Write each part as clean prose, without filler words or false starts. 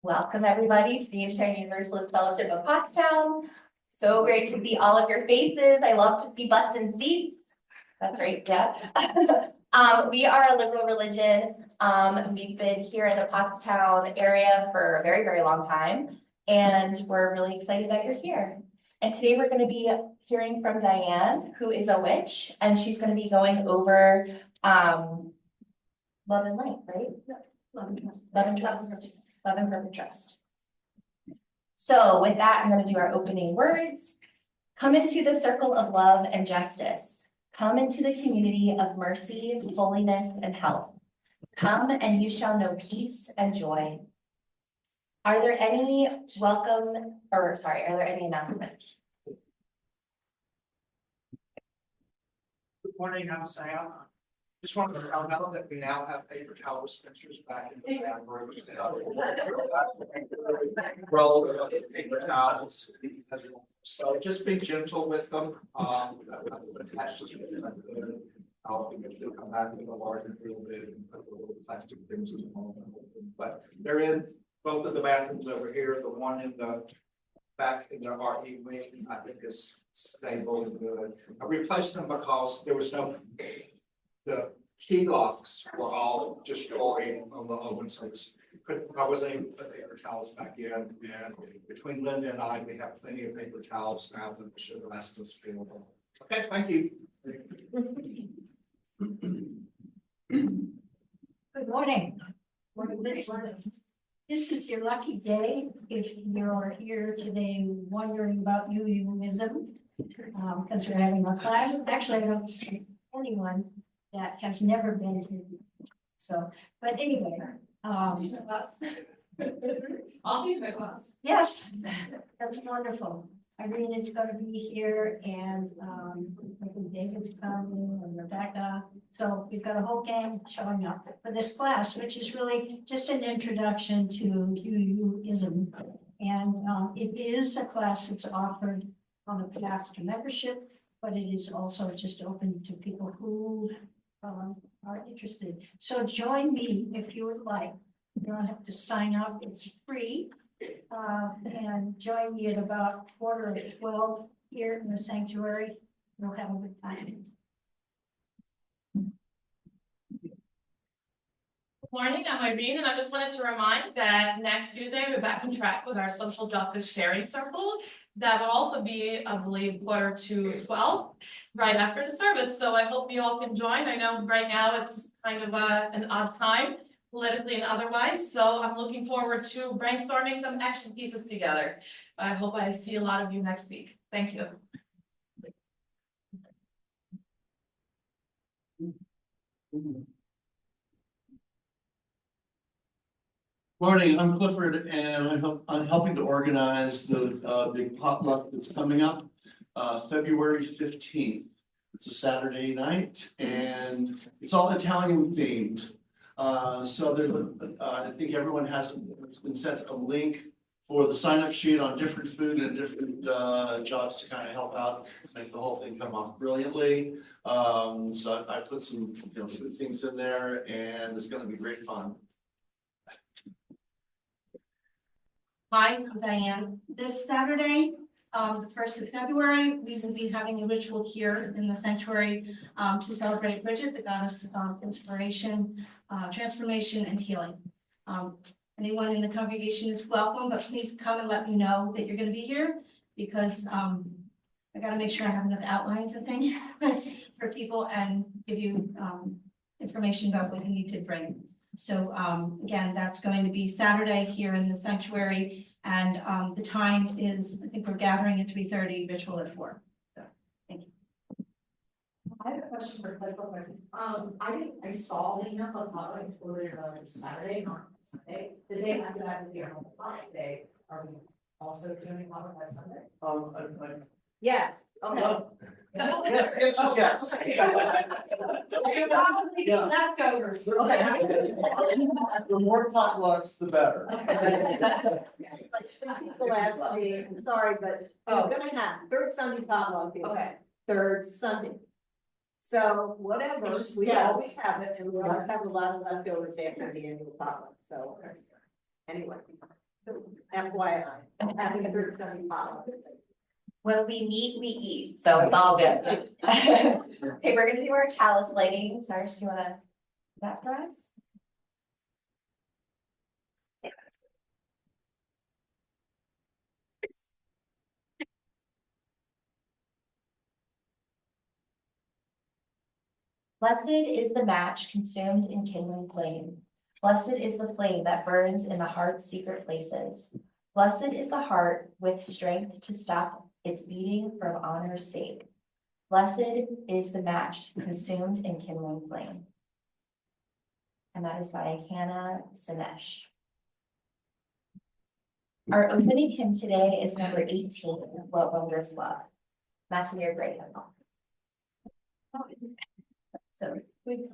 Welcome everybody to the Unitarian Universalist Fellowship of Pottstown. So great to see all of your faces. I love to see butts and seats. That's right, yeah. We are a liberal religion. We've been here in the Pottstown area for a very, very long time, and we're really excited that you're here. And today we're going to be hearing from Diane, who is a witch, and she's going to be going over love and light, right? Love and trust. Love and trust. Love and perfect trust. So with that, I'm going to do our opening words. Come into the circle of love and justice. Come into the community of mercy, holiness, and health. Come and you shall know peace and joy. Are there any are there any announcements? Good morning, I'm Sam. Just wanted to point out that we now have paper towel dispensers back in the category. Roll of paper towels. So just be gentle with them. Attached to them. I'll come back with a larger field bit and put little plastic things as well. But they're in both of the bathrooms over here. The one in the back in the RE wing, I think is stable and good. I replaced them because there was no. The key locks were all destroyed on the open service. I wasn't able to put paper towels back in, and between Linda and I, we have plenty of paper towels now that should last us available. Okay, thank you. Good morning. This is your lucky day if you're here today wondering about UUism, because we're having a class. Actually, I don't see anyone that has never been here. So, but anyway, I'll be in the class. yes, that's wonderful. Irene is going to be here, and I think David's coming, and Rebecca. So we've got a whole gang showing up for this class, which is really just an introduction to UUism. And it is a class that's offered on a path to membership, but it is also just open to people who are interested. So join me if you would like. You don't have to sign up, it's free. And join me at about 11:45 here in the sanctuary. We'll have a good time. Good morning, I'm Irene, and I just wanted to remind that next Tuesday we're back on track with our social justice sharing circle. That will also be, I believe, 11:45, right after the service. So I hope you all can join. I know right now it's kind of an odd time, politically and otherwise. So I'm looking forward to brainstorming some action pieces together. I hope I see a lot of you next week. Thank you. Morning, I'm Clifford, and I'm helping to organize the big potluck that's coming up February 15th. It's a Saturday night, and it's all Italian themed. So there's I think everyone has been sent a link for the sign-up sheet on different food and different jobs to kind of help out, make the whole thing come off brilliantly. So I put some food things in there, and it's going to be great fun. Hi, I'm Diane. This Saturday, the 1st of February, we will be having a ritual here in the sanctuary to celebrate Bridget, the goddess of inspiration, transformation, and healing. Anyone in the congregation is welcome, but please come and let me know that you're going to be here, because I got to make sure I have enough outlines and things for people and give you information about what you need to bring. So again, that's going to be Saturday here in the sanctuary, and the time is, I think we're gathering at 3:30, ritual at 4. So thank you. I have a question for Clifford. I saw the email from Potluck for Saturday, not Sunday. The day after that is your Potluck day. Are we also doing Potluck that Sunday? Yes. Okay. Yes, yes. You're probably leftovers. Okay. The more potlucks, the better. People ask me, I'm sorry, but we're gonna have third Sunday potluck is Okay. third Sunday. So whatever, It's just- we yeah. always have it, and we always have a lot of leftovers after the annual potluck, so. Anyway, FYI, having a third Sunday follow. When we meet, we eat, so it's all good. Okay, we're gonna do our chalice lighting. Cyrus, do you wanna do that for us? Blessed is the match consumed in kindling flame. Blessed is the flame that burns in the heart's secret places. Blessed is the heart with strength to stop its beating from honor's sake. Blessed is the match consumed in kindling flame. And that is by Hannah Sinesh. Our opening hymn today is number 18, What Wondrous Love. That's in your grade hymnal. So we.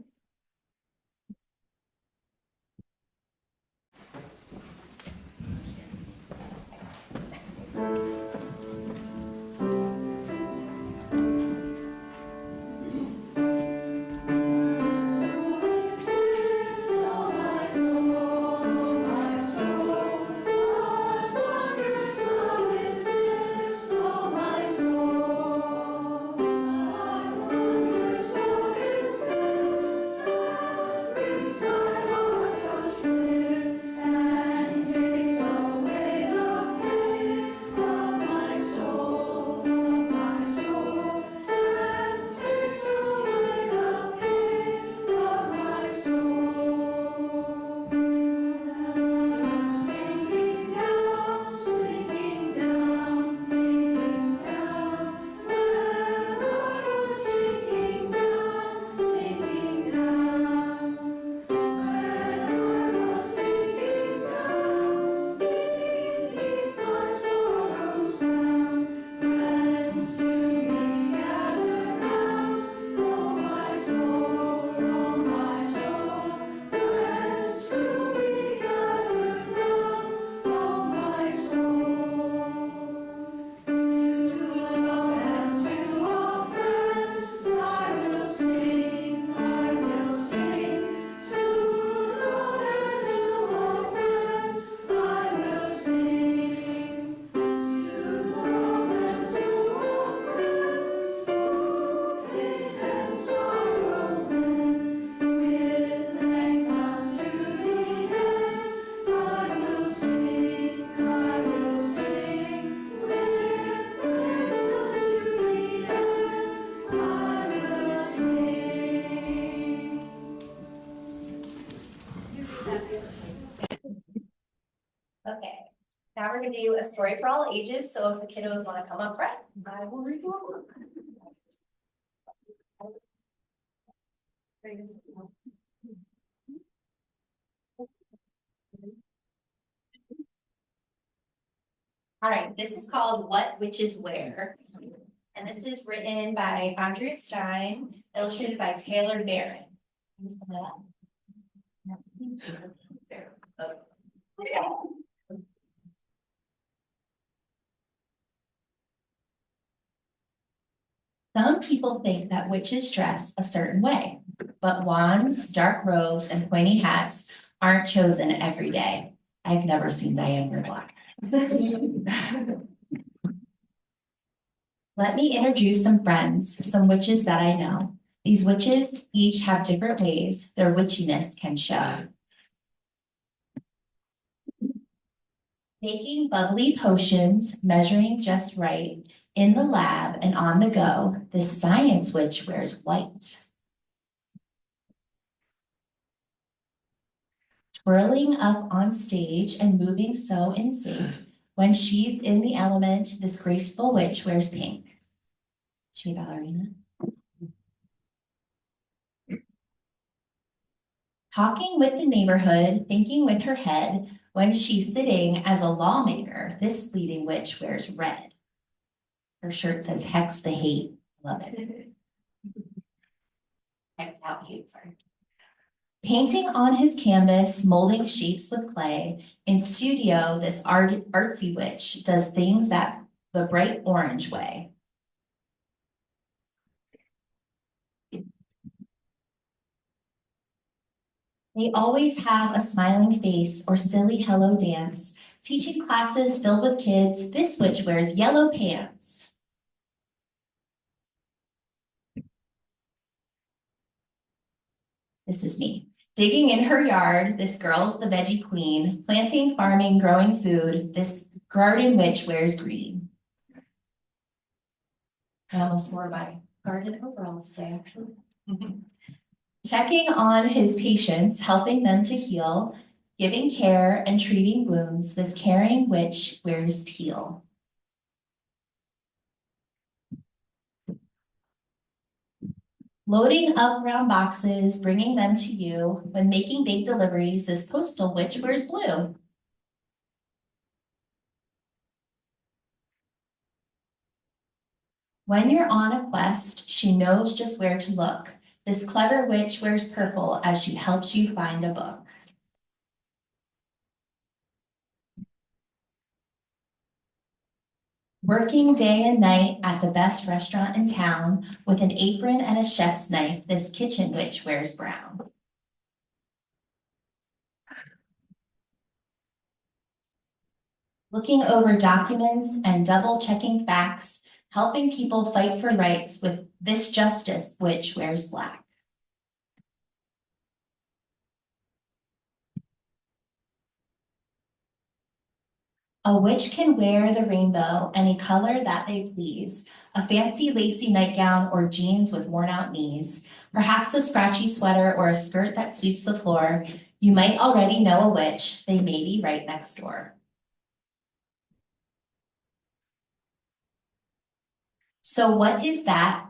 Okay, now we're gonna do a story for all ages, so if the kiddos wanna come up front, I will read you a book. All right, this is called What Witches Wear. And this is written by Andrea Stein, illustrated by Taylor Barron. Some people think that witches dress a certain way, but wands, dark robes, and pointy hats aren't chosen every day. I've never seen Diane wear black. Let me introduce some friends, some witches that I know. These witches each have different ways their witchiness can show. Making bubbly potions, measuring just right, in the lab and on the go, this science witch wears white. Twirling up on stage and moving so in sync, when she's in the element, this graceful witch wears pink. She a ballerina. Talking with the neighborhood, thinking with her head, when she's sitting as a lawmaker, this fleeting witch wears red. Her shirt says Hex the Hate. Love it. Hex out hate, sorry. Painting on his canvas, molding shapes with clay. In studio, this artsy witch does things that the bright orange way. They always have a smiling face or silly hello dance, Teaching classes filled with kids, this witch wears yellow pants. This is me. Digging in her yard, this girl's the veggie queen. Planting, farming, growing food, this garden witch wears green. I almost wore my garden overalls today, actually. Checking on his patients, helping them to heal, giving care and treating wounds, this caring witch wears teal. Loading up round boxes, bringing them to you. When making big deliveries, this postal witch wears blue. When you're on a quest, she knows just where to look. This clever witch wears purple as she helps you find a book. Working day and night at the best restaurant in town, with an apron and a chef's knife, this kitchen witch wears brown. Looking over documents and double checking facts, helping people fight for rights, with this justice witch wears black. A witch can wear the rainbow, any color that they please, a fancy lacy nightgown or jeans with worn out knees, perhaps a scratchy sweater or a skirt that sweeps the floor. You might already know a witch, they may be right next door. So what is that?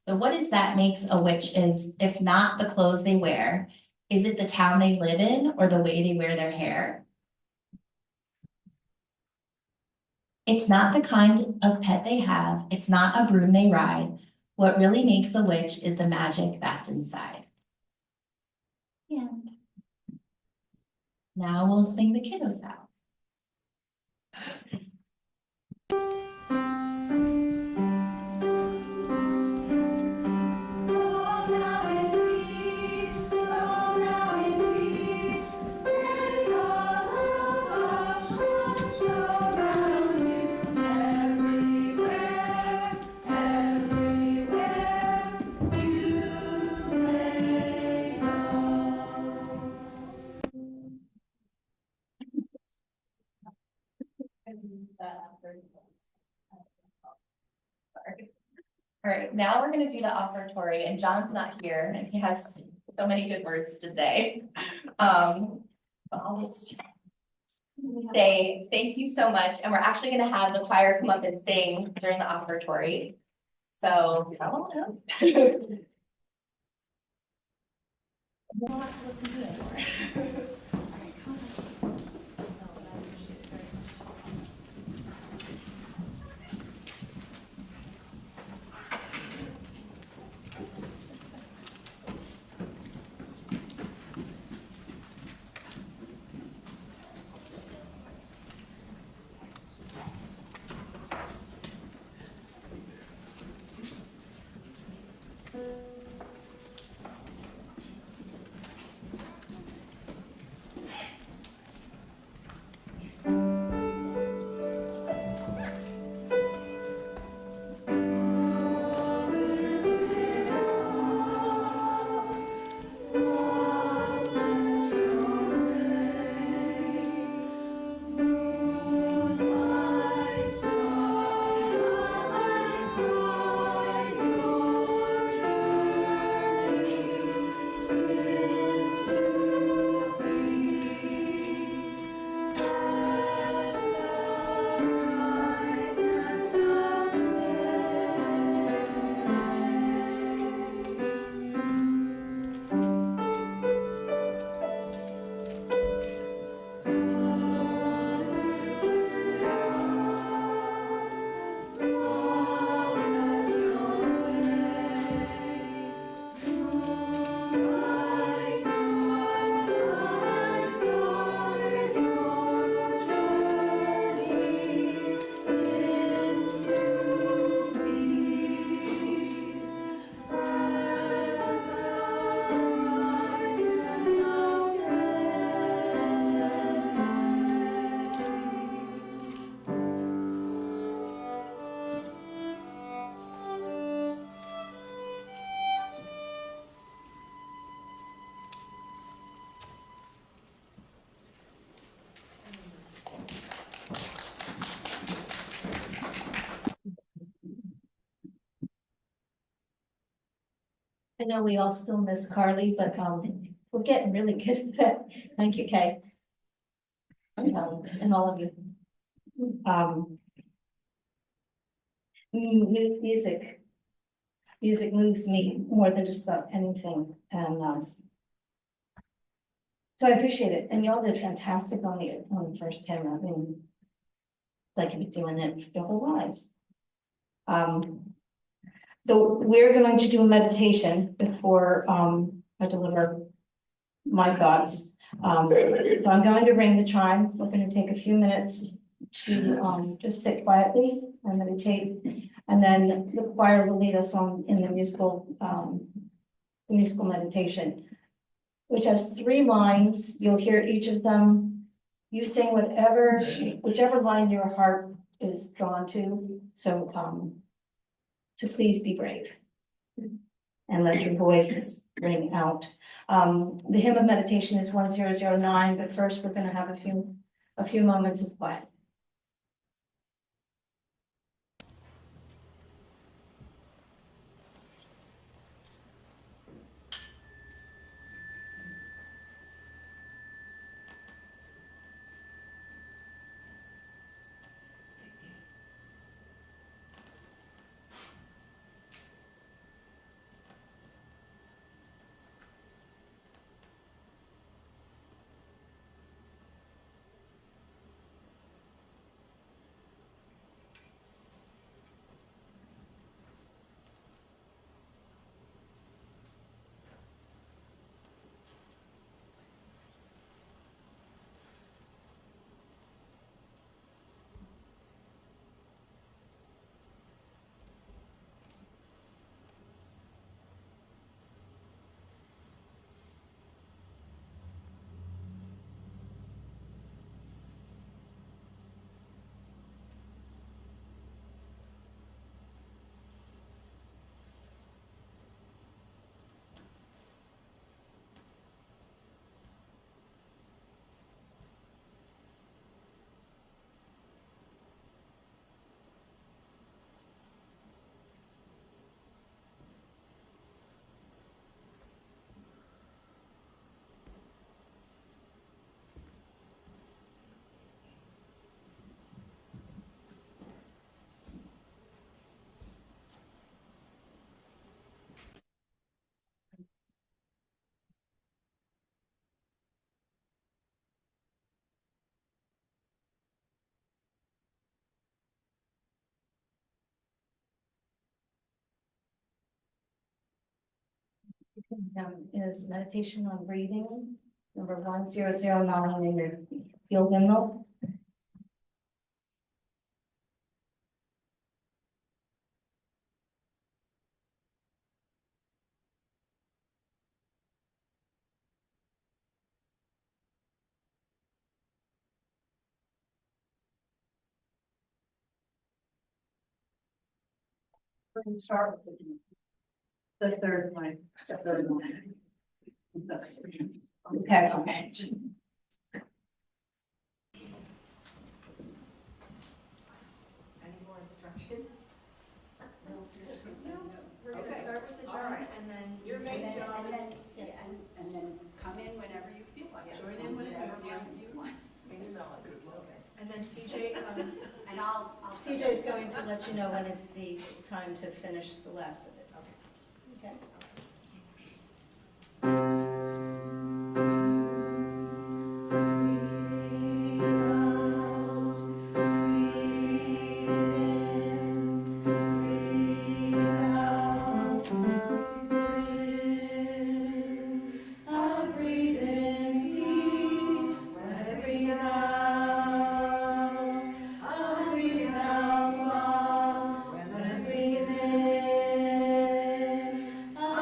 What is that makes a witch is, if not the clothes they wear? Is it the town they live in or the way they wear their hair? It's not the kind of pet they have. It's not a broom they ride. What really makes a witch is the magic that's inside. And now we'll sing the kiddos out. All right, now we're gonna do the offertory, and John's not here, and he has so many good words to say. But I'll just say thank you so much, and we're actually gonna have the choir come up and sing during the offertory. So come on up. No one wants to listen to it anymore. know we all still miss Carly, but, we're getting really good at that. Thank you, Kay. And all of you. Music. Music moves me more than just about anything, and, so I appreciate it, and y'all did fantastic on the first camera, I mean, like you've been doing it your whole lives. So we're going to do a meditation before, I deliver my thoughts. So I'm going to ring the chime. We're going to take a few minutes to, just sit quietly and meditate. And then the choir will lead us on in the musical meditation, which has 3 lines. You'll hear each of them. You sing whichever line your heart is drawn to. So, so please be brave and let your voice ring out. The hymn of meditation is 1009, but first we're going to have a few moments of quiet. Is meditation on breathing, number 1009 in your field hymnal. We're going to start with the third line. The third line. Okay. Any more instruction? We're gonna Okay. start with the All drum right. and then. Your main job is. And then come in whenever you feel like it. Join in when it moves you. you want. Sing the melody. Okay. And then CJ, And I'll. CJ is going to let you know when it's the time to finish the last of it. Okay. I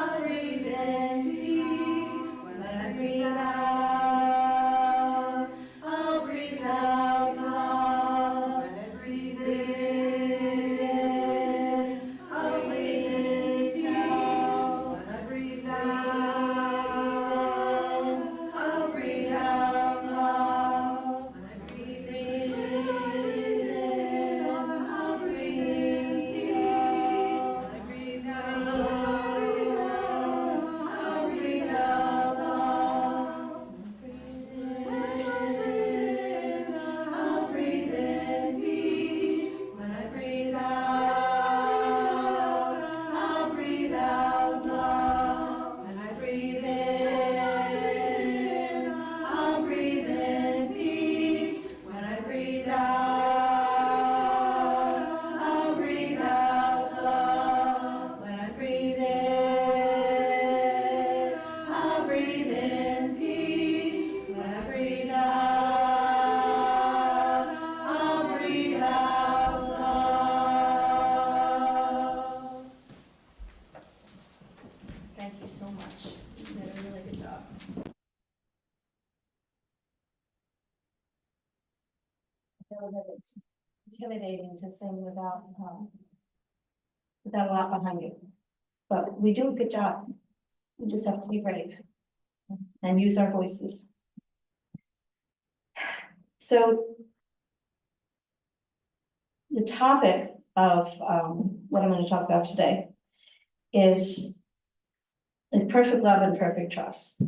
know that it's intimidating to sing without a lot behind you. But we do a good job. We just have to be brave and use our voices. So the topic of what I'm going to talk about today is perfect love and perfect trust.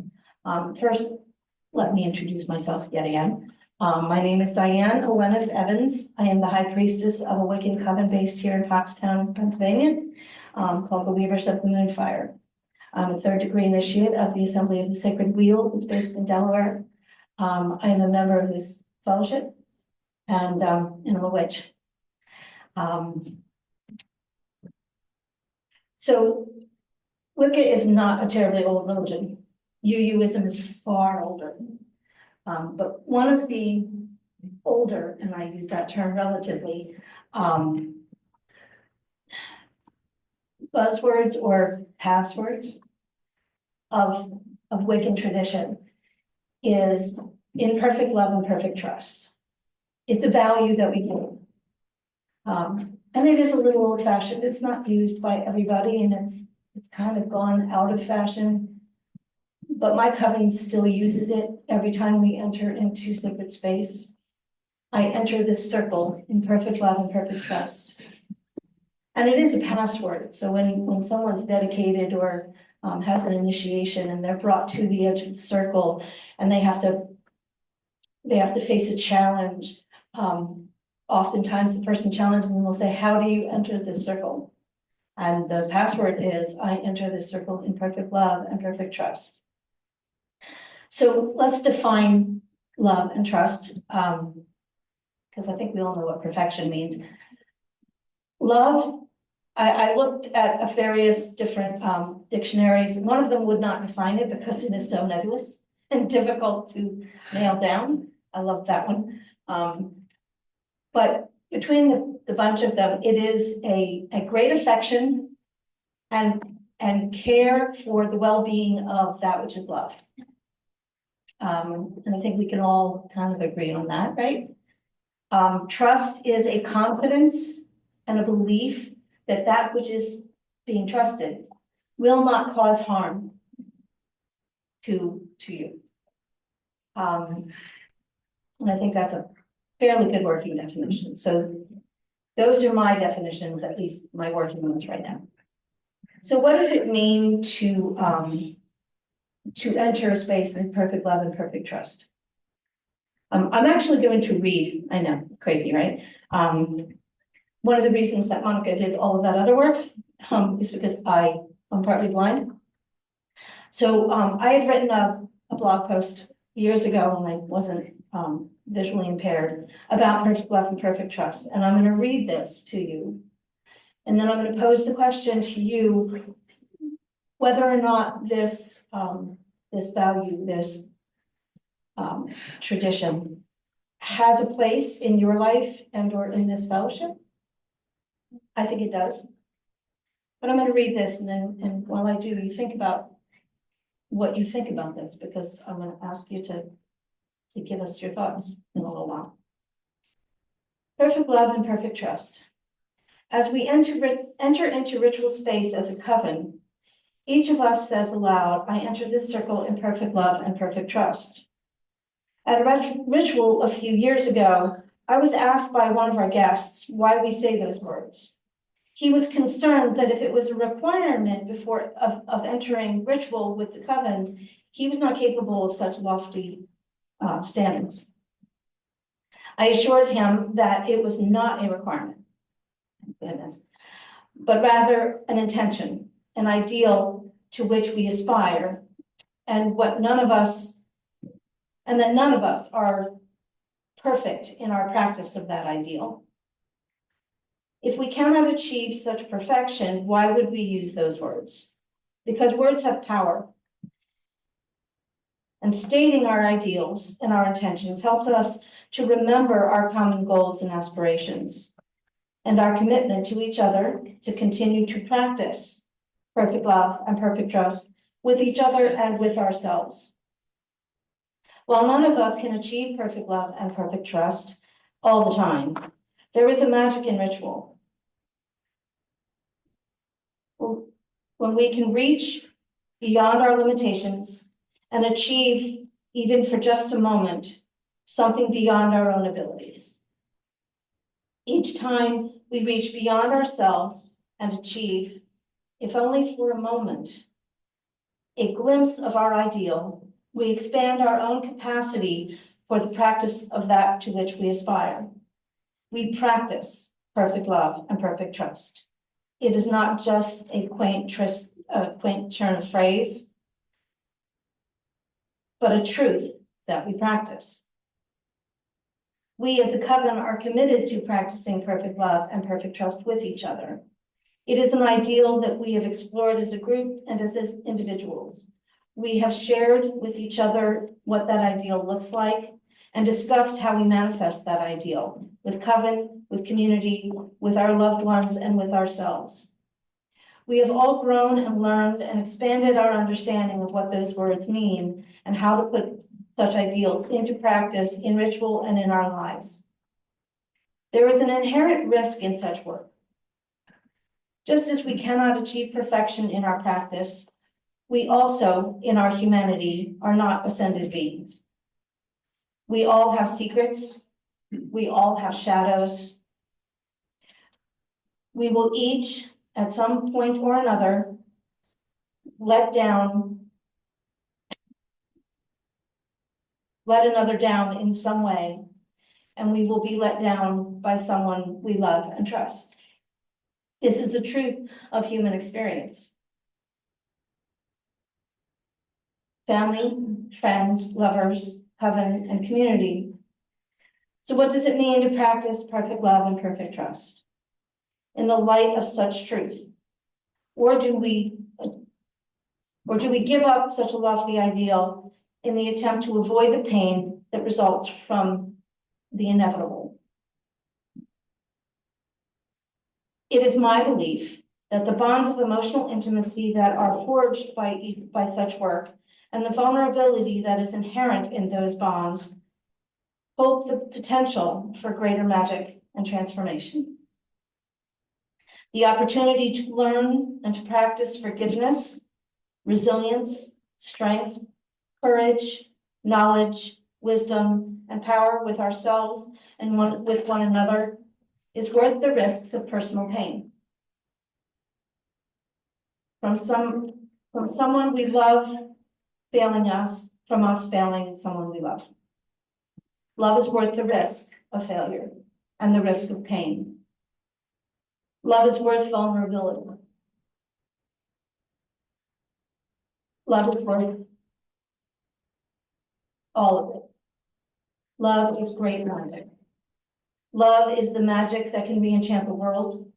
First, let me introduce myself yet again. My name is Diane Oweneth Evans. I am the High Priestess of a Wiccan coven based here in Pottstown, Pennsylvania, called the Weavers of the Moonfire. I'm a third-degree initiate of the Assembly of the Sacred Wheel, it's based in Delaware. I am a member of this fellowship, and I'm a witch. So Wicca is not a terribly old religion. UUism is far older. But one of the older, and I use that term relatively, buzzwords or passwords of Wiccan tradition is imperfect love and perfect trust. It's a value that we give. And it is a little old fashioned. It's not used by everybody, and it's kind of gone out of fashion. But my coven still uses it every time we enter into sacred space. I enter this circle in perfect love and perfect trust. And it is a password. So when someone's dedicated or has an initiation and they're brought to the edge of the circle and they have to face a challenge, oftentimes the person challenging them will say, how do you enter this circle? And the password is, I enter this circle in perfect love and perfect trust. So let's define love and trust, because I think we all know what perfection means. Love, I looked at various different dictionaries. One of them would not define it because it is so nebulous and difficult to nail down. I love that one. But between the bunch of them, it is a great affection and care for the well-being of that which is loved. And I think we can all kind of agree on that, right? Trust is a confidence and a belief that that which is being trusted will not cause harm to you. And I think that's a fairly good working definition. So those are my definitions, at least my working ones right now. So what does it mean to enter a space in perfect love and perfect trust? I'm actually going to read, I know, crazy, right? One of the reasons that Monica did all of that other work is because I'm partly blind. So I had written a blog post years ago when I wasn't visually impaired about perfect love and perfect trust. And I'm going to read this to you. And then I'm going to pose the question to you, whether or not this value, this tradition has a place in your life and or in this fellowship. I think it does. But I'm going to read this, and while I do, you think about what you think about this, because I'm going to ask you to give us your thoughts in a little while. Perfect love and perfect trust. As we enter into ritual space as a coven, each of us says aloud, I enter this circle in perfect love and perfect trust. At a ritual a few years ago, I was asked by one of our guests why we say those words. He was concerned that if it was a requirement of entering ritual with the coven, he was not capable of such lofty standards. I assured him that it was not a requirement, goodness, but rather an intention, an ideal to which we aspire, and that none of us are perfect in our practice of that ideal. If we cannot achieve such perfection, why would we use those words? Because words have power. And stating our ideals and our intentions helps us to remember our common goals and aspirations, and our commitment to each other to continue to practice perfect love and perfect trust with each other and with ourselves. While none of us can achieve perfect love and perfect trust, all the time. There is a magic in ritual. When we can reach beyond our limitations and achieve, even for just a moment, something beyond our own abilities. Each time we reach beyond ourselves and achieve, if only for a moment, a glimpse of our ideal, we expand our own capacity for the practice of that to which we aspire. We practice perfect love and perfect trust. It is not just a quaint turn of phrase, but a truth that we practice. We as a coven are committed to practicing perfect love and perfect trust with each other. It is an ideal that we have explored as a group and as individuals. We have shared with each other what that ideal looks like and discussed how we manifest that ideal with coven, with community, with our loved ones, and with ourselves. We have all grown and learned and expanded our understanding of what those words mean and how to put such ideals into practice in ritual and in our lives. There is an inherent risk in such work. Just as we cannot achieve perfection in our practice, we also, in our humanity, are not ascended beings. We all have secrets. We all have shadows. We will each, at some point or another, let another down in some way, and we will be let down by someone we love and trust. This is the truth of human experience. Family, friends, lovers, coven, and community. So what does it mean to practice perfect love and perfect trust in the light of such truth? Or do we give up such a lofty ideal in the attempt to avoid the pain that results from the inevitable? It is my belief that the bonds of emotional intimacy that are forged by such work and the vulnerability that is inherent in those bonds hold the potential for greater magic and transformation. The opportunity to learn and to practice forgiveness, resilience, strength, courage, knowledge, wisdom, and power with ourselves and with one another is worth the risks of personal pain. From someone we love failing us, from us failing someone we love. Love is worth the risk of failure and the risk of pain. Love is worth vulnerability. Love is worth all of it. Love is great magic. Love is the magic that can re-enchant the world.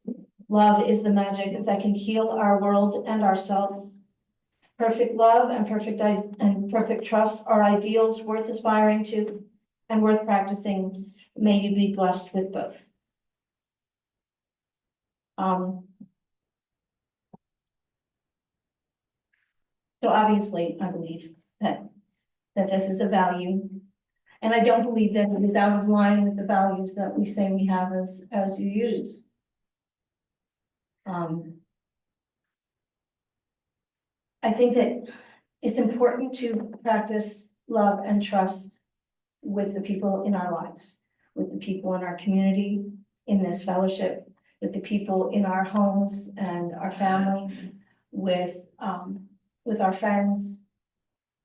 Love is the magic that can heal our world and ourselves. Perfect love and perfect trust are ideals worth aspiring to and worth practicing. May you be blessed with both. So obviously, I believe that this is a value, and I don't believe that it is out of line with the values that we say we have as UUs. I think that it's important to practice love and trust with the people in our lives, with the people in our community, in this fellowship, with the people in our homes and our families, with our friends.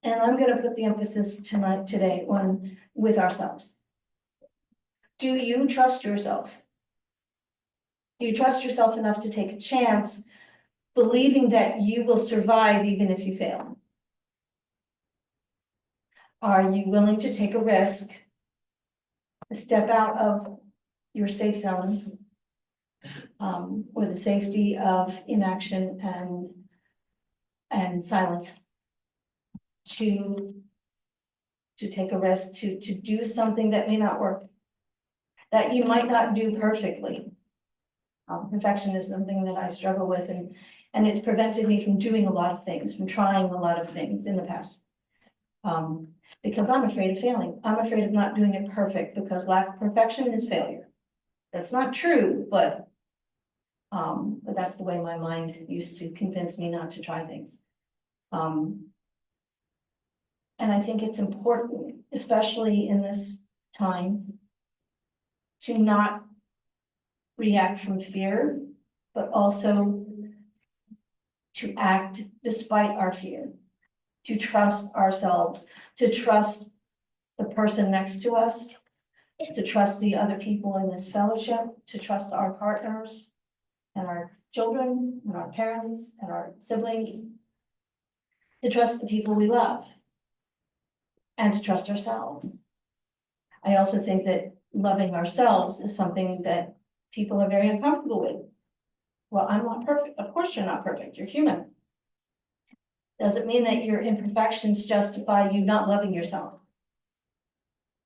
And I'm going to put the emphasis today on with ourselves. Do you trust yourself? Do you trust yourself enough to take a chance, believing that you will survive even if you fail? Are you willing to take a risk, step out of your safe zone, or the safety of inaction and silence, to take a risk, to do something that may not work, that you might not do perfectly? Perfection is something that I struggle with, and it's prevented me from doing a lot of things, from trying a lot of things in the past. Because I'm afraid of failing. I'm afraid of not doing it perfect because lack of perfection is failure. That's not true, but that's the way my mind used to convince me not to try things. And I think it's important, especially in this time, to not react from fear, but also to act despite our fear, to trust ourselves, to trust the person next to us, to trust the other people in this fellowship, to trust our partners and our children and our parents and our siblings, to trust the people we love, and to trust ourselves. I also think that loving ourselves is something that people are very uncomfortable with. Well, I'm not perfect. Of course, you're not perfect. You're human. Doesn't mean that your imperfections justify you not loving yourself.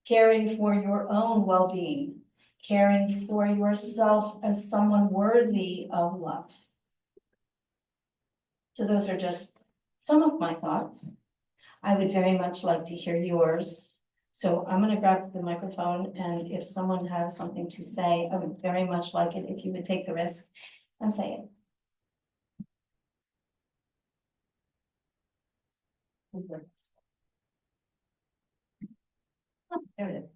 Caring for your own well-being, caring for yourself as someone worthy of love. So those are just some of my thoughts. I would very much like to hear yours. So I'm going to grab the microphone, and if someone has something to say, I would very much like it if you would take the risk and say it. Oh, there it is.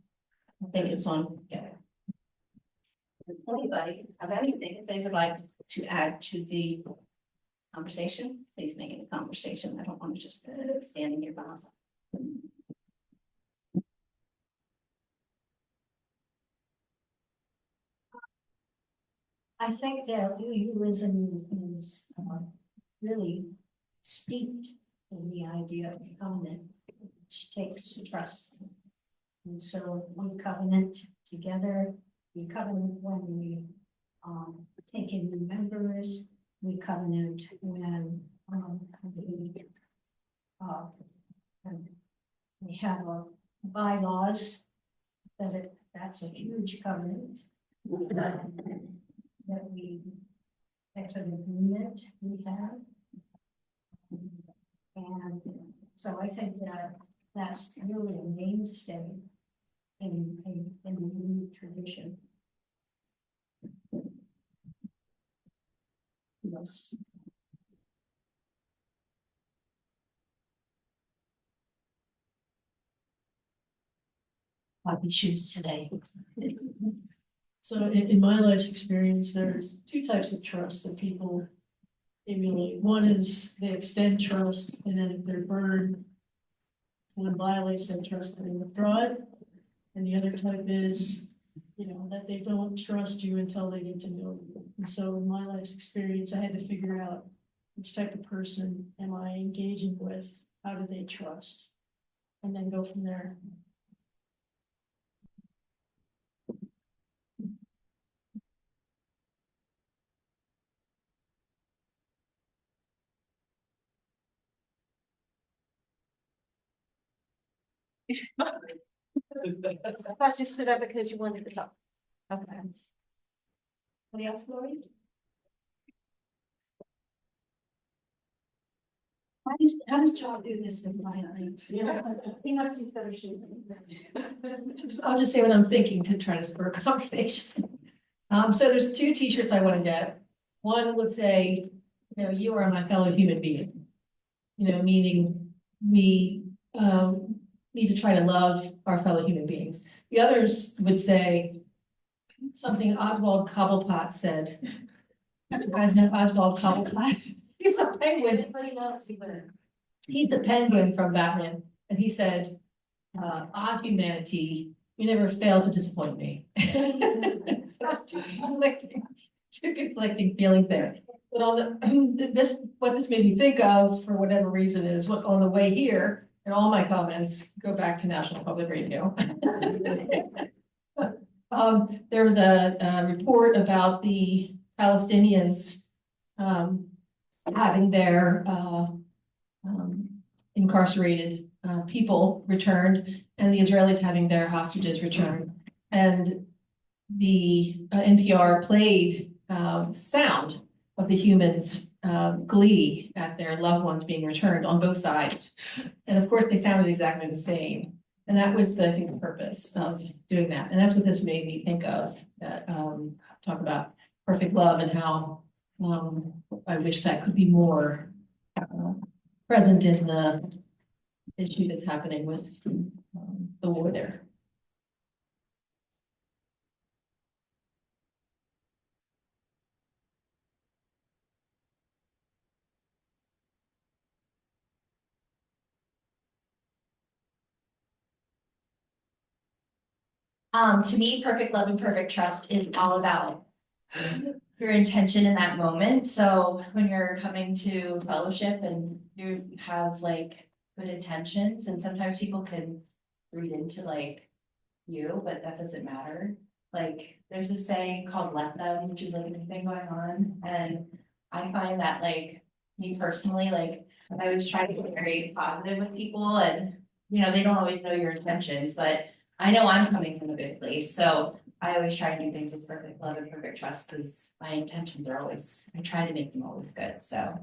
I think it's on. Yeah. Does anybody have anything they would like to add to the conversation? Please make it a conversation. I don't want to just standing here by myself. I think that UUism is really steeped in the idea of covenant, which takes trust. And so we covenant together, we covenant when we take in new members, we covenant when we have bylaws, that's a huge covenant. That that's an agreement we have. And so I think that that's really a mainstay in the new tradition. Yes. Happy shoes today. So in my life's experience, there's two types of trust that people emulate. One is they extend trust, and then if they're burned, someone violates that trust, they withdraw it. And the other type is, that they don't trust you until they get to know you. And so in my life's experience, I had to figure out which type of person am I engaging with, how do they trust, and then go from there. I thought you stood up because you wanted to talk. Okay. Anybody else, Lori? How does John do this in my life? He must use better shoes. I'll just say what I'm thinking to try to spur a conversation. So there's two t-shirts I want to get. One would say, you are my fellow human being. Meaning we need to try to love our fellow human beings. The others would say something Oswald Cobblepot said. You guys know Oswald Cobblepot? He's a penguin. He's the penguin from Batman. And he said, humanity, you never fail to disappoint me. So two conflicting feelings there. But on the what this made me think of, for whatever reason, is what on the way here, and all my comments go back to National Public Radio. There was a report about the Palestinians having their incarcerated people returned, and the Israelis having their hostages returned. And the NPR played sound of the humans' glee at their loved ones being returned on both sides. And of course, they sounded exactly the same. And that was the, I think, the purpose of doing that. And that's what this made me think of, that, talk about perfect love and how, I wish that could be more, present in the issue that's happening with, the war there. To me, perfect love and perfect trust is all about your intention in that moment. So when you're coming to fellowship and you have like good intentions, and sometimes people can read into like you, but that doesn't matter. Like, there's a saying called let them, which is like a new thing going on, and I find that like, me personally, like, I always try to be very positive with people, and you know, they don't always know your intentions, but I know I'm coming from a good place, so I always try to do things with perfect love and perfect trust, because my intentions are always, I try to make them always good, so.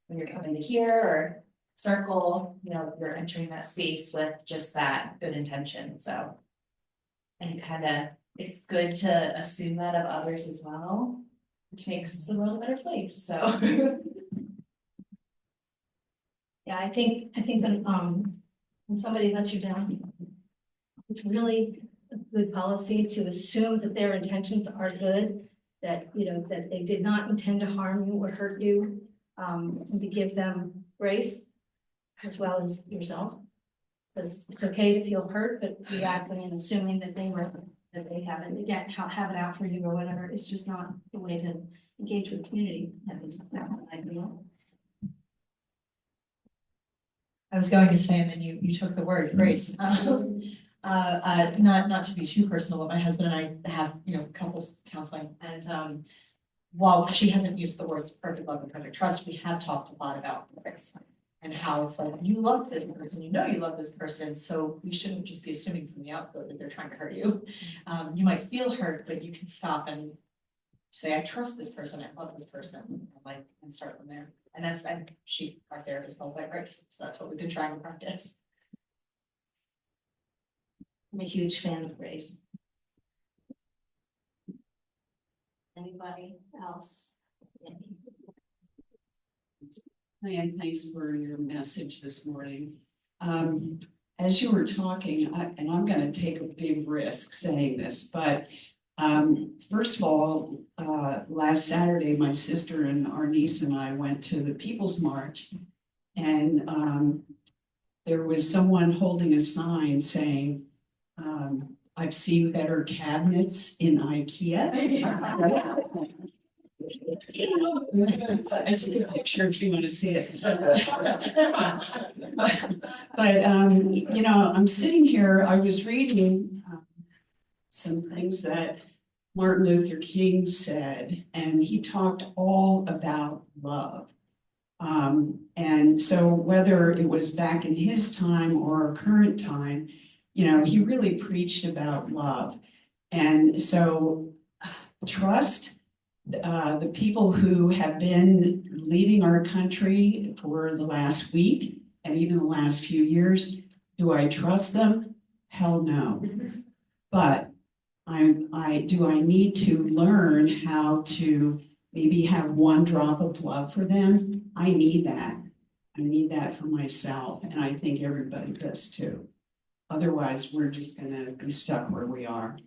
When you're coming to here or circle, you know, you're entering that space with just that good intention, so. And it's good to assume that of others as well, which makes the world a better place, so. Yeah, I think when somebody lets you down, it's really a good policy to assume that their intentions are good, that, you know, that they did not intend to harm you or hurt you, and to give them grace as well as yourself. Because it's okay to feel hurt, but reacting and assuming that they haven't, again, have it out for you or whatever, it's just not the way to engage with community, at least not ideal. I was going to say, and then you took the word, grace. Not to be too personal, but my husband and I have, you know, couples counseling, and while she hasn't used the words perfect love and perfect trust, we have talked a lot about perfect and how it's like, you love this person, you know you love this person, so we shouldn't just be assuming from the output that they're trying to hurt you. You might feel hurt, but you can stop and say, I trust this person, I love this person, like, and start from there. And that's been, our therapist calls that grace, so that's what we've been trying to practice. I'm a huge fan of grace. Anybody else? Diane, thanks for your message this morning. As you were talking, and I'm gonna take a big risk saying this, but first of all, last Saturday, my sister and our niece and I went to the People's March, and there was someone holding a sign saying, I've seen better cabinets in IKEA. I took a picture if you want to see it. But you know, I'm sitting here, I was reading some things that Martin Luther King said, and he talked all about love. And so whether it was back in his time or our current time, you know, he really preached about love. And so trust the people who have been leading our country for the last week and even the last few years. Do I trust them? Hell no. But do I need to learn how to maybe have one drop of love for them? I need that. I need that for myself, and I think everybody does too. Otherwise, we're just gonna be stuck where we are.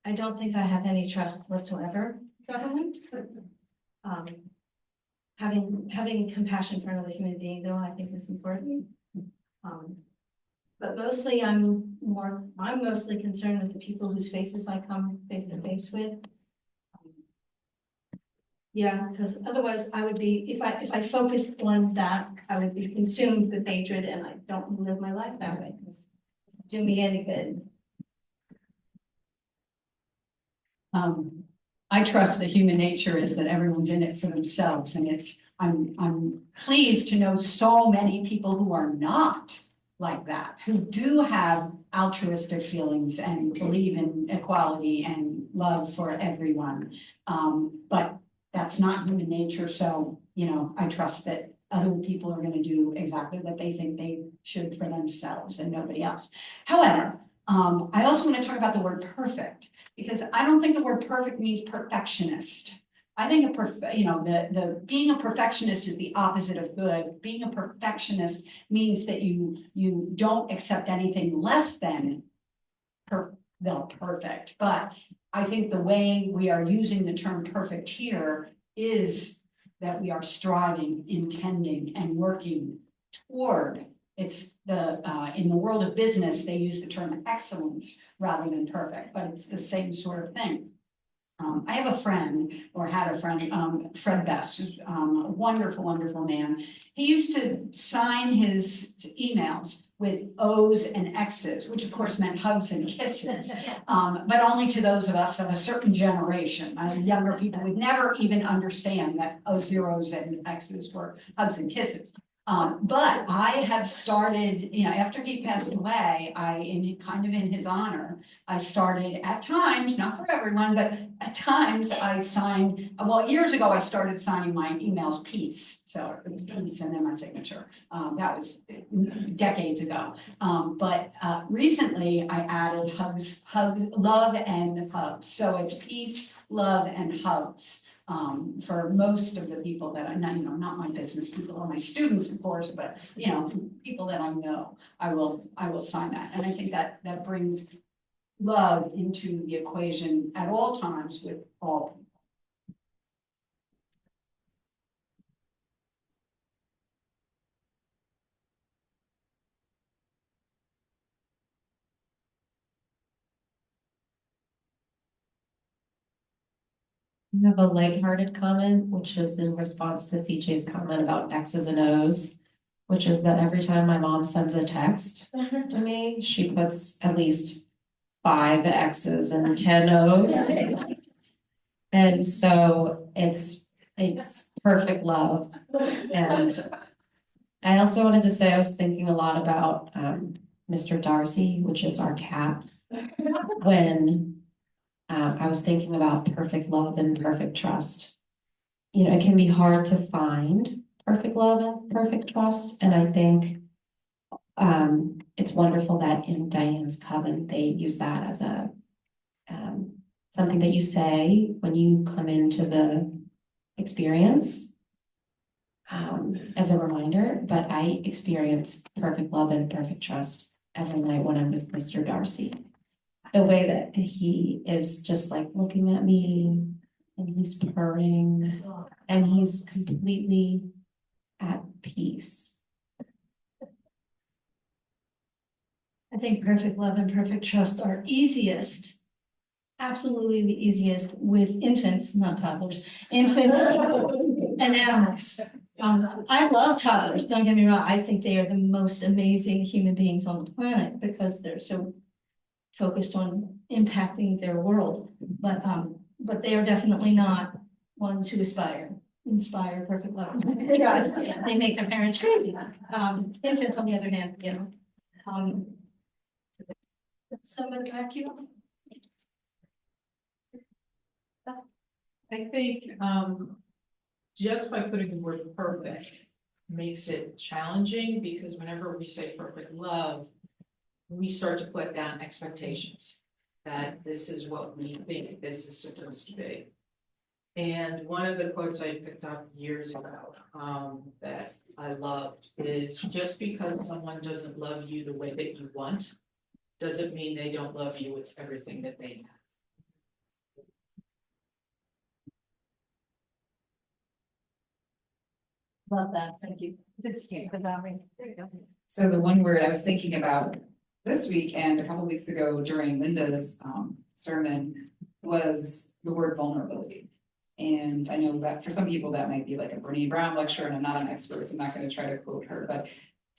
I don't think I have any trust whatsoever in government. Having compassion for another human being, though, I think is important. But mostly I'm mostly concerned with the people whose faces I come face to face with. Yeah, because otherwise I would be, if I focused on that, I would be consumed with hatred, and I don't live my life that way, because it doesn't do me any good. I trust that human nature is that everyone's in it for themselves, and I'm pleased to know so many people who are not like that, who do have altruistic feelings and believe in equality and love for everyone. But that's not human nature, so, you know, I trust that other people are gonna do exactly what they think they should for themselves and nobody else. However, I also want to talk about the word perfect, because I don't think the word perfect means perfectionist. I think the being a perfectionist is the opposite of good. Being a perfectionist means that you don't accept anything less than perfect. But I think the way we are using the term perfect here is that we are striving, intending, and working toward. It's in the world of business, they use the term excellence rather than perfect, but it's the same sort of thing. I have a friend, or had a friend, Fred Best, who's a wonderful, wonderful man. He used to sign his emails with O's and X's, which of course meant hugs and kisses. But only to those of us of a certain generation. Younger people would never even understand that zeros and X's were hugs and kisses. But I have started, you know, after he passed away, in his honor, I started at times, not for everyone, but at times I signed, well, years ago, I started signing my emails peace. So it's peace and then my signature. That was decades ago. But recently I added hugs, love and hugs. So it's peace, love and hugs. For most of the people that I know, you know, not my business people or my students, of course, but, you know, people that I know, I will sign that. And I think that brings love into the equation at all times with all people. I have a lighthearted comment, which is in response to CJ's comment about X's and O's, which is that every time my mom sends a text to me, she puts at least 5 X's and 10 O's. And so it's perfect love. And I also wanted to say, I was thinking a lot about Mr. Darcy, which is our cat, when I was thinking about perfect love and perfect trust. You know, it can be hard to find perfect love and perfect trust. And I think it's wonderful that in Diane's Coven, they use that as a something that you say when you come into the experience as a reminder. But I experience perfect love and perfect trust every night when I'm with Mr. Darcy. The way that he is just like looking at me and he's purring and he's completely at peace. I think perfect love and perfect trust are easiest, absolutely the easiest with infants, not toddlers, infants and animals. I love toddlers, don't get me wrong. I think they are the most amazing human beings on the planet because they're so focused on impacting their world, but they are definitely not ones who inspire perfect love. Trust. They make their parents crazy. Infants, on the other hand, you know, somebody back you. I think, just by putting the word perfect makes it challenging, because whenever we say perfect love, we start to put down expectations that this is what we think this is supposed to be. And one of the quotes I picked up years ago, that I loved is, just because someone doesn't love you the way that you want, doesn't mean they don't love you with everything that they have. Love that, thank you. It's cute, the Valerie. There you go. So the one word I was thinking about this week and a couple weeks ago during Linda's sermon was the word vulnerability. And I know that for some people that might be like a Brené Brown lecture, and I'm not an expert, so I'm not going to try to quote her, but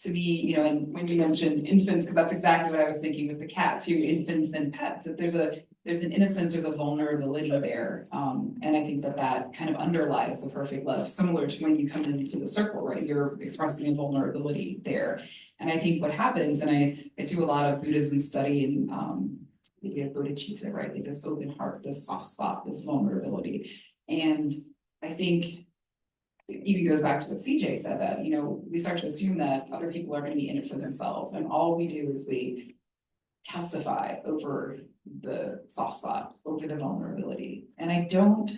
to me, you know, and when you mentioned infants, because that's exactly what I was thinking with the cat too, infants and pets, that there's a there's an innocence, there's a vulnerability there. And I think that that kind of underlies the perfect love, similar to when you come into the circle, right? You're expressing a vulnerability there. And I think what happens, and I do a lot of Buddhism study and maybe a bodhicitta, right? Like this open heart, this soft spot, this vulnerability. And I think it even goes back to what CJ said, that, you know, we start to assume that other people are going to be in it for themselves. And all we do is we calcify over the soft spot, over the vulnerability. And I don't know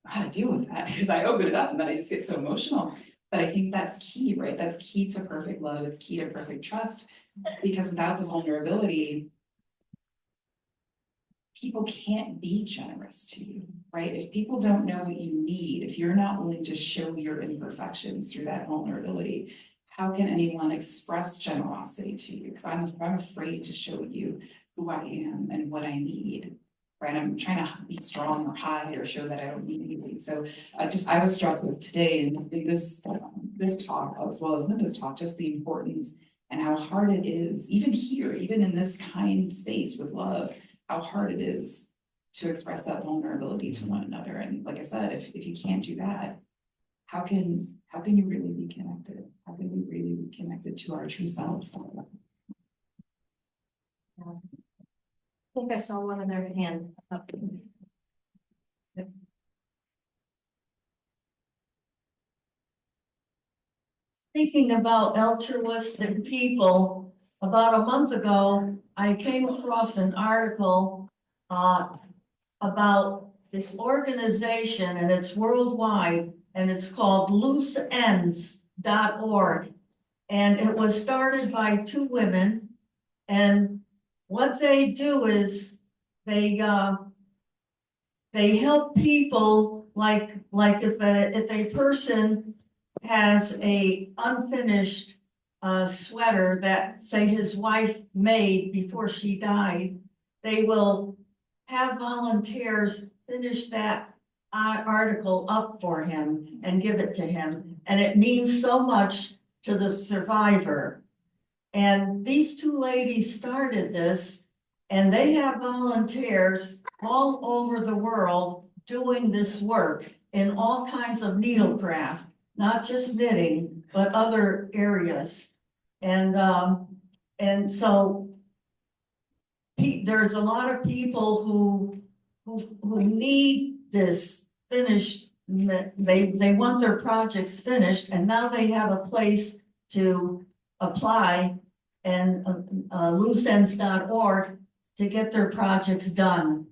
how to deal with that because I open it up and then I just get so emotional. But I think that's key, right? That's key to perfect love. It's key to perfect trust, because without the vulnerability, people can't be generous to you, right? If people don't know what you need, if you're not willing to show your imperfections through that vulnerability, how can anyone express generosity to you? Because I'm afraid to show you who I am and what I need, right? I'm trying to be strong or hide or show that I don't need anything. So I was struck with today and this talk, as well as Linda's talk, just the importance and how hard it is, even here, even in this kind space with love, how hard it is to express that vulnerability to one another. And like I said, if you can't do that, how can you really be connected? How can we really be connected to our true selves? I think I saw one of their hand up. Speaking about altruistic people, about a month ago, I came across an article about this organization, and it's worldwide, and it's called looseends.org. And it was started by two women, and what they do is they help people like if a person has a unfinished sweater that, say, his wife made before she died, they will have volunteers finish that article up for him and give it to him. And it means so much to the survivor. And these two ladies started this, and they have volunteers all over the world doing this work in all kinds of needlecraft, not just knitting, but other areas. And so there's a lot of people who need this finished. They want their projects finished, and now they have a place to apply, and looseends.org to get their projects done.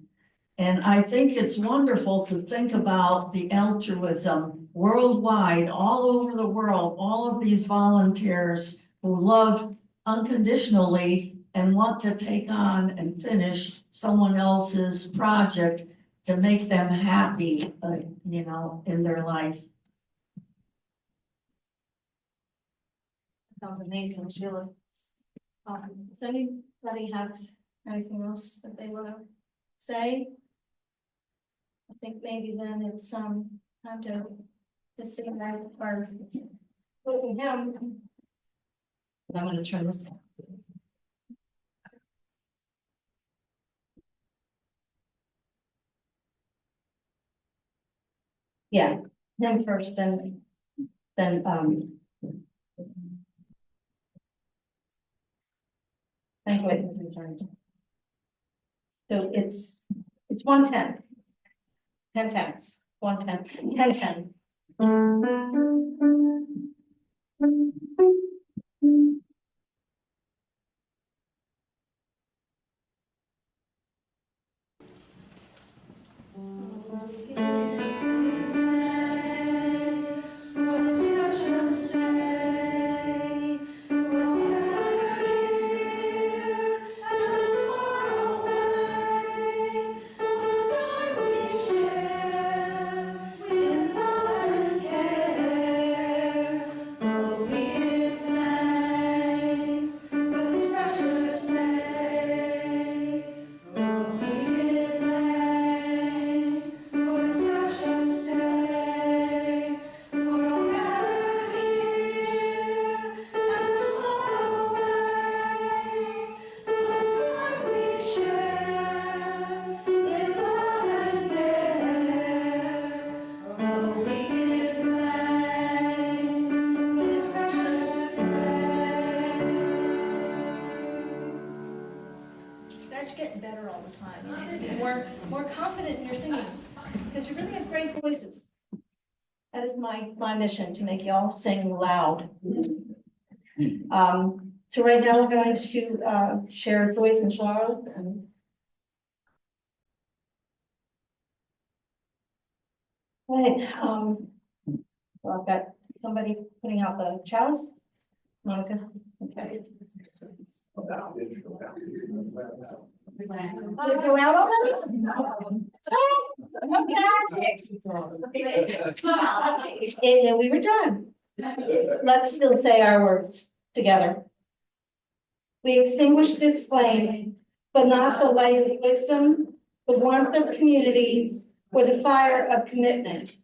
And I think it's wonderful to think about the altruism worldwide, all over the world, all of these volunteers who love unconditionally and want to take on and finish someone else's project to make them happy, in their life. Sounds amazing, Sheila. Does anybody have anything else that they want to say? I think maybe then it's time to sing that part. Closing hymn. I'm going to turn this down. Yeah, then first, then. So it's 110. 10-10, 110, 10-10. Oh, give thanks. guys are getting better all the time. You're more confident in your singing, because you really have great voices. That is my mission, to make y'all sing loud. So right now we're going to share Joyce and Charles and right, well, I've got somebody putting out the chalice. Monica, okay. Go out already? And we were done. Let's still say our words together. We extinguish this flame, but not the light of wisdom, the warmth of community, or the fire of commitment.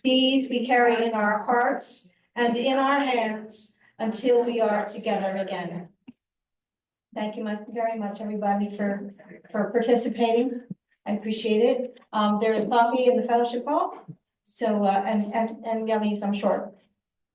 These we carry in our hearts and in our hands until we are together again. Thank you very much, everybody, for participating. I appreciate it. There is coffee in the fellowship hall. So, and yummies, I'm sure.